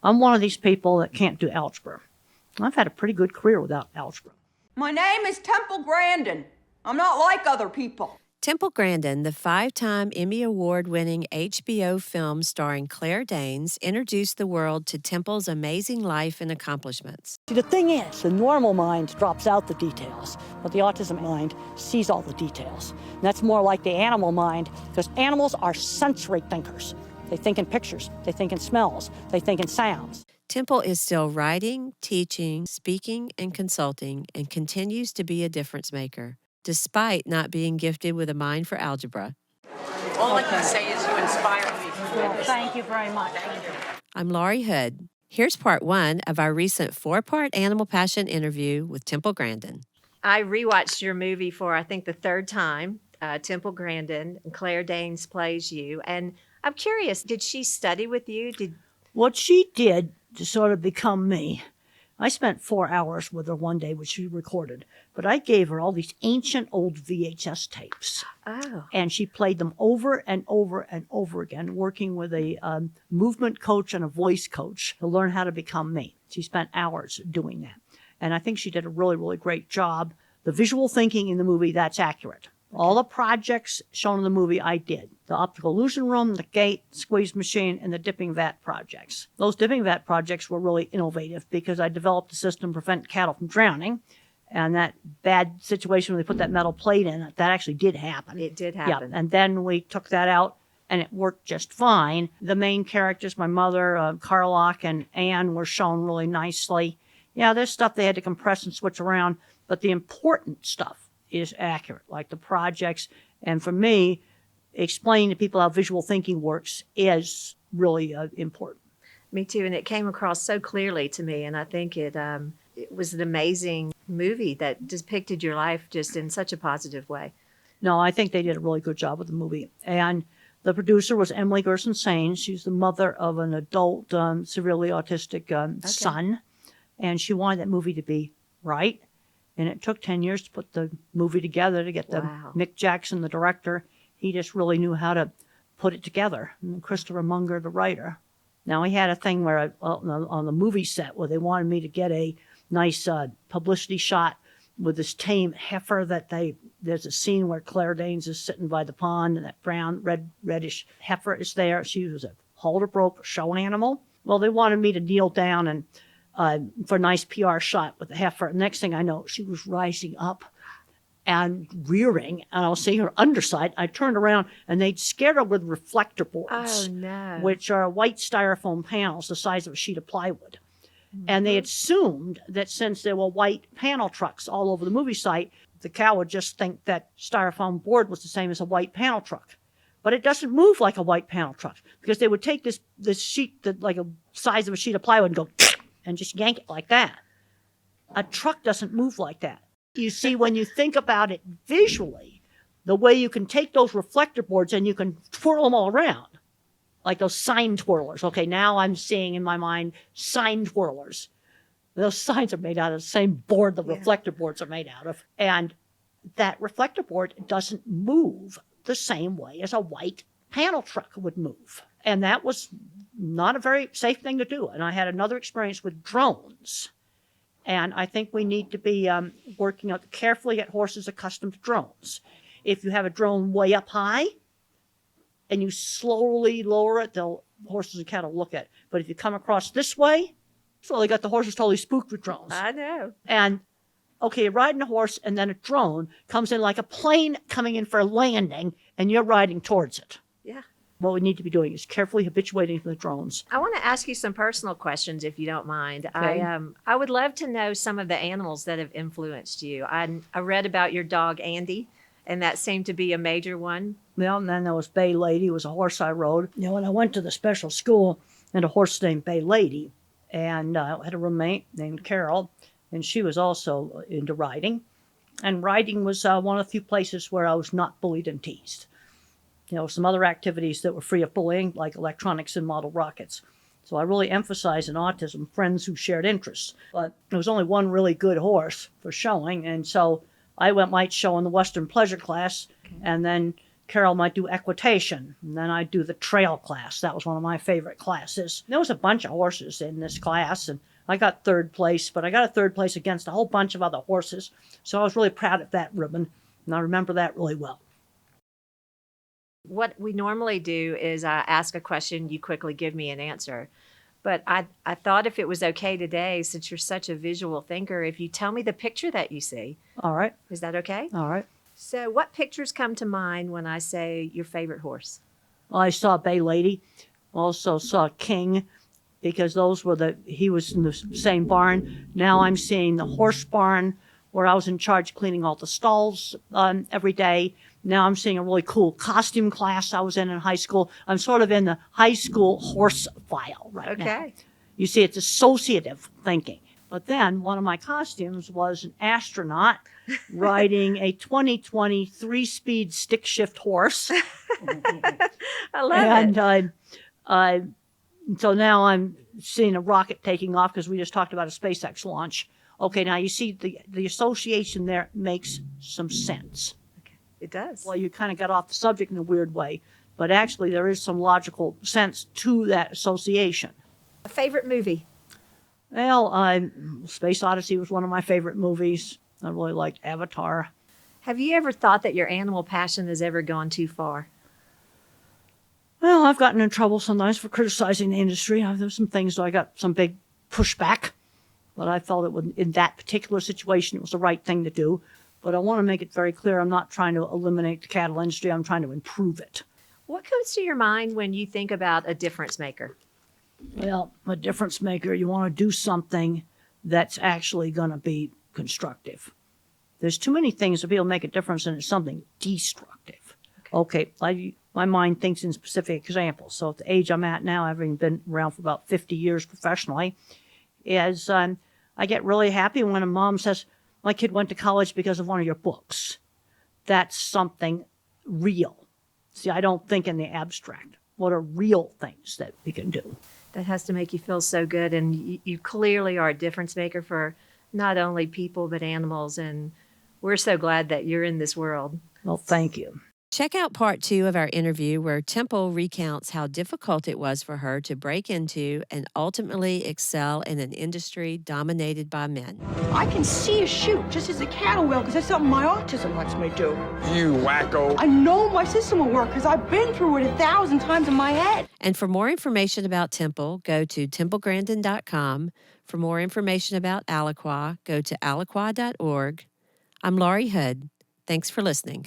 I'm one of these people that can't do algebra. I've had a pretty good career without algebra. My name is Temple Grandin. I'm not like other people. Temple Grandin, the 5-time Emmy Award-winning HBO film starring Claire Danes, introduced the world to Temple's amazing life and accomplishments. See, the thing is, the normal mind drops out the details, but the autism mind sees all the details. And that's more like the animal mind, because animals are sensory thinkers. They think in pictures, they think in smells, they think in sounds. Temple is still writing, teaching, speaking, and consulting, and continues to be a difference maker, despite not being gifted with a mind for algebra. All I can say is you inspire me. Well, thank you very much. I'm Laurie Hood. Here's part 1 of our recent 4-part Animal Passion interview with Temple Grandin. I rewatched your movie for, I think, the 3rd time. Temple Grandin, and Claire Danes plays you. And I'm curious, did she study with you? What she did to sort of become me, I spent 4 hours with her one day, which she recorded, but I gave her all these ancient old VHS tapes. Oh. And she played them over and over and over again, working with a movement coach and a voice coach to learn how to become me. She spent hours doing that. And I think she did a really, really great job. The visual thinking in the movie, that's accurate. All the projects shown in the movie, I did. The optical illusion room, the gate, squeeze machine, and the dipping vat projects. Those dipping vat projects were really innovative because I developed a system to prevent cattle from drowning. And that bad situation when they put that metal plate in, that actually did happen. It did happen. Yeah, and then we took that out, and it worked just fine. The main characters, my mother, Carlock, and Anne, were shown really nicely. Yeah, there's stuff they had to compress and switch around, but the important stuff is accurate, like the projects. And for me, explaining to people how visual thinking works is really important. Me too, and it came across so clearly to me, and I think it was an amazing movie that depicted your life just in such a positive way. No, I think they did a really good job with the movie. And the producer was Emily Gerson-Sain. She's the mother of an adult severely autistic son, and she wanted that movie to be right. And it took 10 years to put the movie together to get Mick Jackson, the director. He just really knew how to put it together. And Christopher Munger, the writer. Now, he had a thing where on the movie set where they wanted me to get a nice publicity shot with this tame heifer there's a scene where Claire Danes is sitting by the pond and that brown, reddish heifer is there. She was a halter broke show animal. Well, they wanted me to kneel down and for a nice PR shot with the heifer. Next thing I know, she was rising up and rearing, and I'll see her underside. I turned around, and they'd scared her with reflector boards, which are white styrofoam panels the size of a sheet of plywood. Mm-hmm. And they assumed that since there were white panel trucks all over the movie site, the cow would just think that styrofoam board was the same as a white panel truck. But it doesn't move like a white panel truck, because they would take this sheet, like a size of a sheet of plywood, and go and just yank it like that. A truck doesn't move like that. You see, when you think about it visually, the way you can take those reflector boards and you can twirl them all around, like those sign twirlers. Okay, now I'm seeing in my mind sign twirlers. Those signs are made out of the same board the reflector boards are made out of. And that reflector board doesn't move the same way as a white panel truck would move. And that was not a very safe thing to do. And I had another experience with drones. And I think we need to be working out carefully, get horses accustomed to drones. If you have a drone way up high and you slowly lower it, horses and cattle look at it. But if you come across this way, so they got the horses totally spooked with drones. I know. And okay, you're riding a horse, and then a drone comes in like a plane coming in for a landing, and you're riding towards it. Yeah. What we need to be doing is carefully habituating from the drones. I want to ask you some personal questions, if you don't mind. Okay. I would love to know some of the animals that have influenced you. I read about your dog, Andy, and that seemed to be a major one. Well, and then there was Bay Lady, who was a horse I rode. You know, when I went to the special school, and a horse named Bay Lady, and I had a roommate named Carol, and she was also into riding. And riding was one of the few places where I was not bullied and teased. You know, some other activities that were free of bullying, like electronics and model rockets. So I really emphasized in autism friends who shared interests. But there was only one really good horse for showing, and so I might show in the Western Pleasure class, and then Carol might do equitation, and then I'd do the trail class. That was one of my favorite classes. There was a bunch of horses in this class, and I got third place, but I got a third place against a whole bunch of other horses. So I was really proud of that ribbon, and I remember that really well. What we normally do is I ask a question, you quickly give me an answer. But I thought if it was okay today, since you're such a visual thinker, if you tell me the picture that you see. All right. Is that okay? All right. So what pictures come to mind when I say your favorite horse? Well, I saw Bay Lady, also saw King, because he was in the same barn. Now I'm seeing the horse barn, where I was in charge of cleaning all the stalls every day. Now I'm seeing a really cool costume class I was in high school. I'm sort of in the high school horse file right now. Okay. You see, it's associative thinking. But then one of my costumes was an astronaut riding a 2020 3-speed stick shift horse. I love it. And so now I'm seeing a rocket taking off because we just talked about a SpaceX launch. Okay, now you see the association there makes some sense. It does. Well, you kind of got off the subject in a weird way, but actually there is some logical sense to that association. A favorite movie? Well, Space Odyssey was one of my favorite movies. I really liked Avatar. Have you ever thought that your animal passion has ever gone too far? Well, I've gotten in trouble sometimes for criticizing the industry. There's some things that I got some big pushback, but I felt in that particular situation, it was the right thing to do. But I want to make it very clear, I'm not trying to eliminate the cattle industry. I'm trying to improve it. What comes to your mind when you think about a difference maker? Well, a difference maker, you want to do something that's actually going to be constructive. There's too many things that people make a difference and it's something destructive. Okay, my mind thinks in specific examples. So at the age I'm at now, having been around for about 50 years professionally, is I get really happy when a mom says, my kid went to college because of one of your books. That's something real. See, I don't think in the abstract. What are real things that we can do? That has to make you feel so good. And you clearly are a difference maker for not only people, but animals. And we're so glad that you're in this world. Well, thank you. Check out part 2 of our interview where Temple recounts how difficult it was for her to break into and ultimately excel in an industry dominated by men. I can see a shoot just as a cattle will because that's something my autism lets me do. You wacko. I know my system will work because I've been through it 1,000 times in my head. And for more information about Temple, go to templegrandin.com. For more information about Alaqua, go to alaqua.org. I'm Laurie Hood. Thanks for listening.